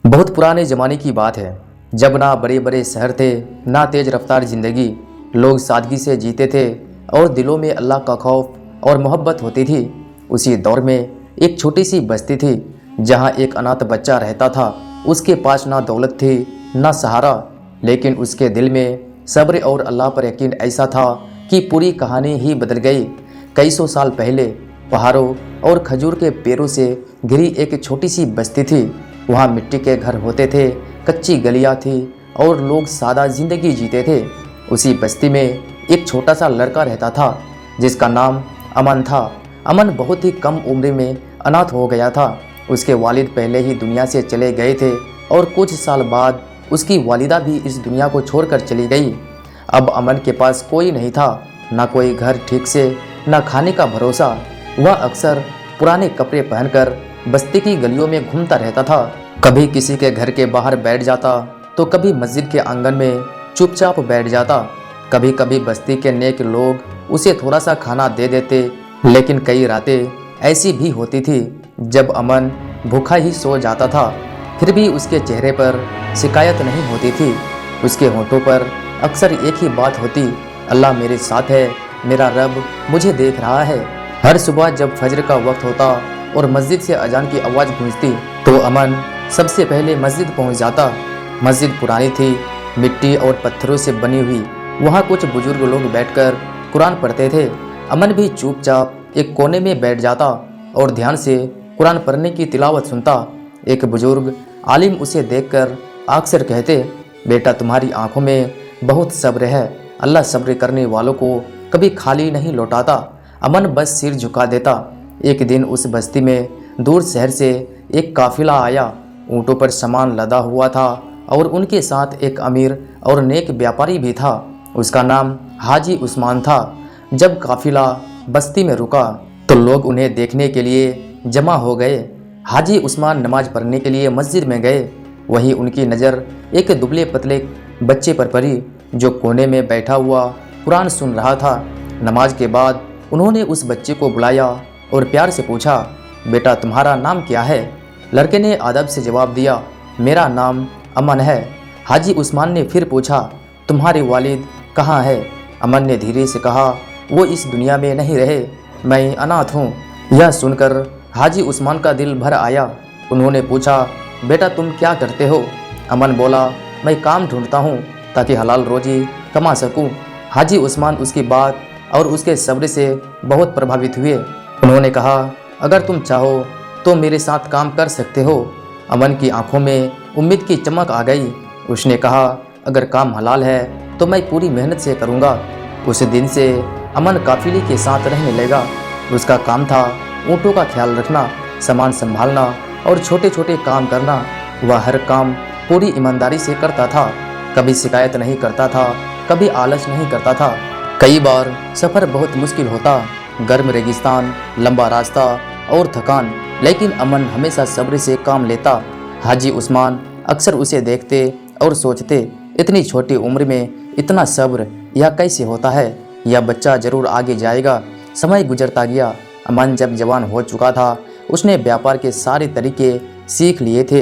बहुत पुराने ज़माने की बात है, जब ना बड़े बड़े शहर थे, ना तेज रफ्तार ज़िंदगी। लोग सादगी से जीते थे और दिलों में अल्लाह का खौफ और मोहब्बत होती थी। उसी दौर में एक छोटी सी बस्ती थी, जहाँ एक अनाथ बच्चा रहता था। उसके पास ना दौलत थी, ना सहारा, लेकिन उसके दिल में सब्र और अल्लाह पर यकीन ऐसा था कि पूरी कहानी ही बदल गई। कई सौ साल पहले पहाड़ों और खजूर के पेड़ों से घिरी एक छोटी सी बस्ती थी। वहाँ मिट्टी के घर होते थे, कच्ची गलियाँ थी और लोग सादा जिंदगी जीते थे। उसी बस्ती में एक छोटा सा लड़का रहता था, जिसका नाम अमन था। अमन बहुत ही कम उम्र में अनाथ हो गया था। उसके वालिद पहले ही दुनिया से चले गए थे और कुछ साल बाद उसकी वालिदा भी इस दुनिया को छोड़कर चली गई। अब अमन के पास कोई नहीं था, ना कोई घर ठीक से, ना खाने का भरोसा। वह अक्सर पुराने कपड़े पहनकर बस्ती की गलियों में घूमता रहता था। कभी किसी के घर के बाहर बैठ जाता, तो कभी मस्जिद के आंगन में चुपचाप बैठ जाता। कभी कभी बस्ती के नेक लोग उसे थोड़ा सा खाना दे देते, लेकिन कई रातें ऐसी भी होती थी जब अमन भूखा ही सो जाता था। फिर भी उसके चेहरे पर शिकायत नहीं होती थी। उसके होठों पर अक्सर एक ही बात होती, अल्लाह मेरे साथ है, मेरा रब मुझे देख रहा है। हर सुबह जब फजर का वक्त होता और मस्जिद से अजान की आवाज़ गूंजती, तो अमन सबसे पहले मस्जिद पहुंच जाता। मस्जिद पुरानी थी, मिट्टी और पत्थरों से बनी हुई। वहाँ कुछ बुजुर्ग लोग बैठकर कुरान पढ़ते थे। अमन भी चुपचाप एक कोने में बैठ जाता और ध्यान से कुरान पढ़ने की तिलावत सुनता। एक बुजुर्ग आलिम उसे देखकर अक्सर कहते, बेटा तुम्हारी आंखों में बहुत सब्र है, अल्लाह सब्र करने वालों को कभी खाली नहीं लौटाता। अमन बस सिर झुका देता। एक दिन उस बस्ती में दूर शहर से एक काफिला आया। ऊँटों पर सामान लदा हुआ था और उनके साथ एक अमीर और नेक व्यापारी भी था। उसका नाम हाजी उस्मान था। जब काफिला बस्ती में रुका, तो लोग उन्हें देखने के लिए जमा हो गए। हाजी उस्मान नमाज पढ़ने के लिए मस्जिद में गए। वहीं उनकी नज़र एक दुबले पतले बच्चे पर पड़ी, जो कोने में बैठा हुआ कुरान सुन रहा था। नमाज के बाद उन्होंने उस बच्चे को बुलाया और प्यार से पूछा, बेटा तुम्हारा नाम क्या है? लड़के ने अदब से जवाब दिया, मेरा नाम अमन है। हाजी उस्मान ने फिर पूछा, तुम्हारे वालिद कहाँ है? अमन ने धीरे से कहा, वो इस दुनिया में नहीं रहे, मैं अनाथ हूँ। यह सुनकर हाजी उस्मान का दिल भर आया। उन्होंने पूछा, बेटा तुम क्या करते हो? अमन बोला, मैं काम ढूंढता हूँ ताकि हलाल रोजी कमा सकूँ। हाजी उस्मान उसकी बात और उसके सब्र से बहुत प्रभावित हुए। उन्होंने कहा, अगर तुम चाहो तो मेरे साथ काम कर सकते हो। अमन की आंखों में उम्मीद की चमक आ गई। उसने कहा, अगर काम हलाल है तो मैं पूरी मेहनत से करूँगा। उस दिन से अमन काफिले के साथ रहने लगा। उसका काम था ऊँटों का ख्याल रखना, सामान संभालना और छोटे छोटे काम करना। वह हर काम पूरी ईमानदारी से करता था, कभी शिकायत नहीं करता था, कभी आलस नहीं करता था। कई बार सफ़र बहुत मुश्किल होता, गर्म रेगिस्तान, लंबा रास्ता और थकान, लेकिन अमन हमेशा सब्र से काम लेता। हाजी उस्मान अक्सर उसे देखते और सोचते, इतनी छोटी उम्र में इतना सब्र, यह कैसे होता है? यह बच्चा जरूर आगे जाएगा। समय गुजरता गया। अमन जब जवान हो चुका था, उसने व्यापार के सारे तरीके सीख लिए थे।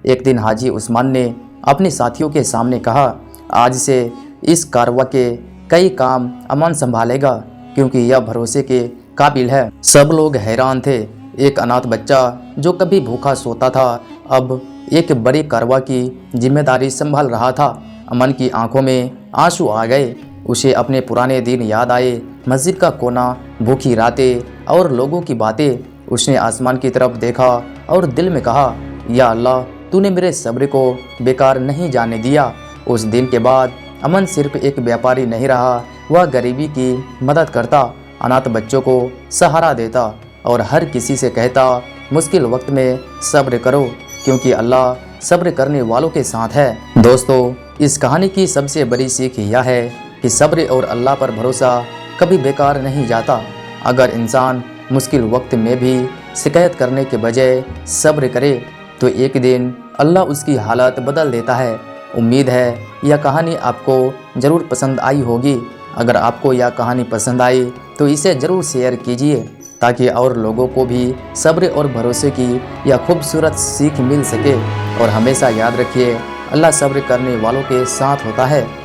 एक दिन हाजी उस्मान ने अपने साथियों के सामने कहा, आज से इस कारवा के कई काम अमन संभालेगा, क्योंकि यह भरोसे के काबिल है। सब लोग हैरान थे। एक अनाथ बच्चा जो कभी भूखा सोता था, अब एक बड़े कारवा की जिम्मेदारी संभाल रहा था। अमन की आंखों में आंसू आ गए। उसे अपने पुराने दिन याद आए, मस्जिद का कोना, भूखी रातें और लोगों की बातें। उसने आसमान की तरफ देखा और दिल में कहा, या अल्लाह तूने मेरे सब्र को बेकार नहीं जाने दिया। उस दिन के बाद अमन सिर्फ एक व्यापारी नहीं रहा, वह गरीबी की मदद करता, अनाथ बच्चों को सहारा देता और हर किसी से कहता, मुश्किल वक्त में सब्र करो, क्योंकि अल्लाह सब्र करने वालों के साथ है। दोस्तों, इस कहानी की सबसे बड़ी सीख यह है कि सब्र और अल्लाह पर भरोसा कभी बेकार नहीं जाता। अगर इंसान मुश्किल वक्त में भी शिकायत करने के बजाय सब्र करे, तो एक दिन अल्लाह उसकी हालत बदल देता है। उम्मीद है यह कहानी आपको ज़रूर पसंद आई होगी। अगर आपको यह कहानी पसंद आई तो इसे ज़रूर शेयर कीजिए, ताकि और लोगों को भी सब्र और भरोसे की यह खूबसूरत सीख मिल सके। और हमेशा याद रखिए, अल्लाह सब्र करने वालों के साथ होता है।